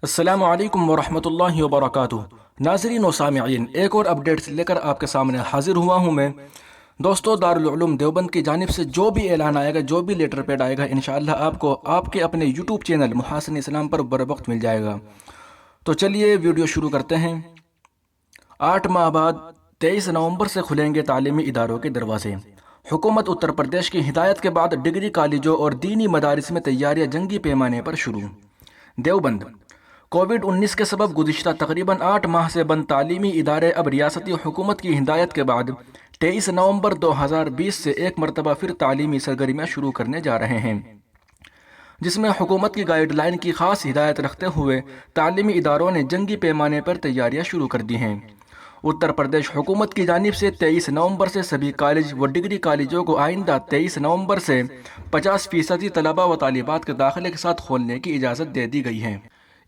السلام علیکم ورحمۃ اللہ وبرکاتہ۔ ناظرین و سامعین، ایک اور اپڈیٹس لے کر آپ کے سامنے حاضر ہوا ہوں میں۔ دوستو، دارالعلوم دیوبند کی جانب سے جو بھی اعلان آئے گا، جو بھی لیٹر پیڈ آئے گا، انشاءاللہ آپ کو آپ کے اپنے یوٹیوب چینل محاسن اسلام پر بروقت مل جائے گا۔ تو چلیے ویڈیو شروع کرتے ہیں۔ 8 ماہ بعد 23 نومبر سے کھلیں گے تعلیمی اداروں کے دروازے۔ حکومت اتر پردیش کی ہدایت کے بعد ڈگری کالجوں اور دینی مدارس میں تیاریاں جنگی پیمانے پر شروع۔ دیوبند۔ کووڈ-19 کے سبب گزشتہ تقریباً 8 ماہ سے بند تعلیمی ادارے اب ریاستی حکومت کی ہدایت کے بعد 23 نومبر 2020 سے ایک مرتبہ پھر تعلیمی سرگرمیاں شروع کرنے جا رہے ہیں، جس میں حکومت کی گائیڈ لائن کی خاص ہدایت رکھتے ہوئے تعلیمی اداروں نے جنگی پیمانے پر تیاریاں شروع کر دی ہیں۔ اتر پردیش حکومت کی جانب سے 23 نومبر سے سبھی کالج و ڈگری کالجوں کو آئندہ 23 نومبر سے 50% طلباء و طالبات کے داخلے کے ساتھ کھولنے کی اجازت دے دی گئی ہے۔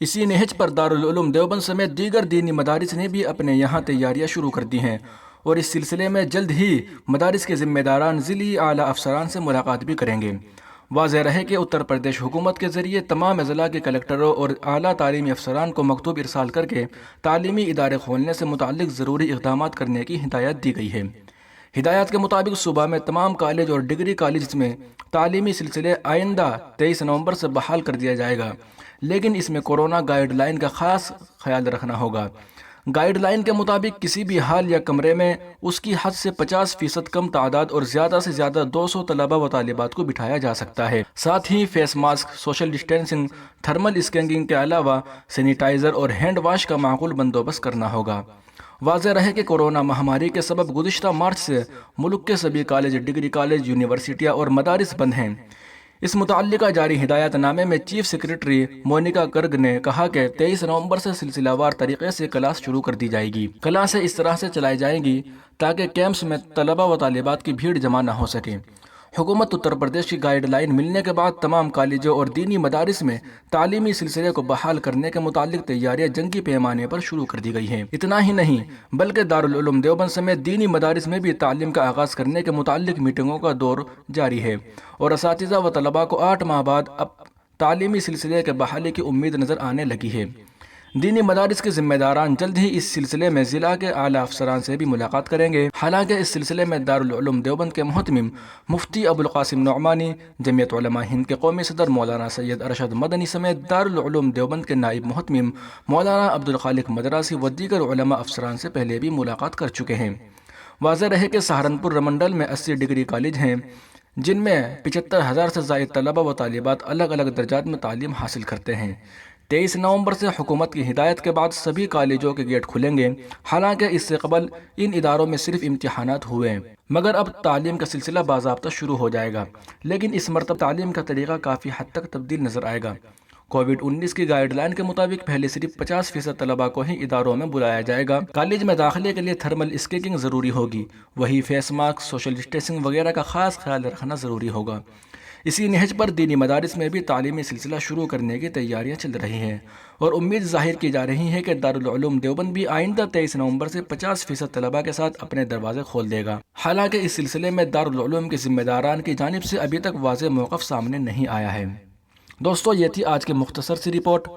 اسی نہج پر دارالعلوم دیوبند سمیت دیگر دینی مدارس نے بھی اپنے یہاں تیاریاں شروع کر دی ہیں، اور اس سلسلے میں جلد ہی مدارس کے ذمہ داران ضلعی اعلیٰ افسران سے ملاقات بھی کریں گے۔ واضح رہے کہ اتر پردیش حکومت کے ذریعے تمام اضلاع کے کلکٹروں اور اعلیٰ تعلیمی افسران کو مکتوب ارسال کر کے تعلیمی ادارے کھولنے سے متعلق ضروری اقدامات کرنے کی ہدایت دی گئی ہے۔ ہدایات کے مطابق صوبہ میں تمام کالج اور ڈگری کالجز میں تعلیمی سلسلے آئندہ 23 نومبر سے بحال کر دیا جائے گا، لیکن اس میں کورونا گائیڈ لائن کا خاص خیال رکھنا ہوگا۔ گائیڈ لائن کے مطابق کسی بھی ہال یا کمرے میں اس کی حد سے 50% کم تعداد اور زیادہ سے زیادہ 200 طلباء و طالبات کو بٹھایا جا سکتا ہے۔ ساتھ ہی face mask, social distancing, thermal scanning کے علاوہ سینیٹائزر اور ہینڈ واش کا معقول بندوبست کرنا ہوگا۔ واضح رہے کہ کورونا مہاماری کے سبب گزشتہ مارچ سے ملک کے سبھی کالج، ڈگری کالج، یونیورسٹیاں اور مدارس بند ہیں۔ اس متعلقہ جاری ہدایت نامے میں چیف سیکریٹری مونیکا گرگ نے کہا کہ 23 نومبر سے سلسلہ وار طریقے سے کلاس شروع کر دی جائے گی۔ کلاسیں اس طرح سے چلائی جائیں گی تاکہ کیمپس میں طلباء و طالبات کی بھیڑ جمع نہ ہو سکے۔ حکومت اتر پردیش کی گائیڈ لائن ملنے کے بعد تمام کالجوں اور دینی مدارس میں تعلیمی سلسلے کو بحال کرنے کے متعلق تیاریاں جنگی پیمانے پر شروع کر دی گئی ہیں۔ اتنا ہی نہیں بلکہ دارالعلوم دیوبند سمیت دینی مدارس میں بھی تعلیم کا آغاز کرنے کے متعلق میٹنگوں کا دور جاری ہے، اور اساتذہ و طلباء کو 8 ماہ بعد اب تعلیمی سلسلے کے بحالی کی امید نظر آنے لگی ہے۔ دینی مدارس کے ذمہ داران جلد ہی اس سلسلے میں ضلع کے اعلیٰ افسران سے بھی ملاقات کریں گے۔ حالانکہ اس سلسلے میں دارالعلوم دیوبند کے محتمم مفتی ابوالقاسم نعمانی، جمعیت علماء ہند کے قومی صدر مولانا سید ارشد مدنی سمیت دارالعلوم دیوبند کے نائب محتمم مولانا عبدالخالق مدراسی و دیگر علماء افسران سے پہلے بھی ملاقات کر چکے ہیں۔ واضح رہے کہ سہارنپور رمنڈل میں 80 ڈگری کالج ہیں، جن میں 75,000 سے زائد طلباء و طالبات الگ الگ درجات میں تعلیم حاصل کرتے ہیں۔ 23 نومبر سے حکومت کی ہدایت کے بعد سبھی کالجوں کے گیٹ کھلیں گے۔ حالانکہ اس سے قبل ان اداروں میں صرف امتحانات ہوئے ہیں، مگر اب تعلیم کا سلسلہ باضابطہ شروع ہو جائے گا، لیکن اس مرتبہ تعلیم کا طریقہ کافی حد تک تبدیل نظر آئے گا۔ کووڈ-19 کی گائیڈ لائن کے مطابق پہلے صرف 50% طلباء کو ہی اداروں میں بلایا جائے گا۔ کالج میں داخلے کے لیے تھرمل اسکیننگ ضروری ہوگی، وہی فیس ماسک، سوشل ڈسٹینسنگ وغیرہ کا خاص خیال رکھنا ضروری ہوگا۔ اسی نہج پر دینی مدارس میں بھی تعلیمی سلسلہ شروع کرنے کی تیاریاں چل رہی ہیں، اور امید ظاہر کی جا رہی ہے کہ دارالعلوم دیوبند بھی آئندہ 23 نومبر سے 50% طلباء کے ساتھ اپنے دروازے کھول دے گا۔ حالانکہ اس سلسلے میں دارالعلوم کے ذمہ داران کی جانب سے ابھی تک واضح موقف سامنے نہیں آیا ہے۔ دوستو، یہ تھی آج کی مختصر سی رپورٹ۔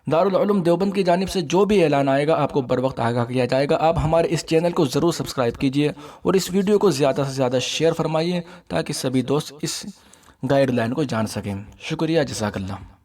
دارالعلوم دیوبند کی جانب سے جو بھی اعلان آئے گا آپ کو بروقت آگاہ کیا جائے گا۔ آپ ہمارے اس چینل کو ضرور سبسکرائب کیجئے اور اس ویڈیو کو زیادہ سے زیادہ شیئر فرمائیے تاکہ سبھی دوست اس گائیڈ لائن کو جان سکیں۔ شکریہ، جزاک اللہ۔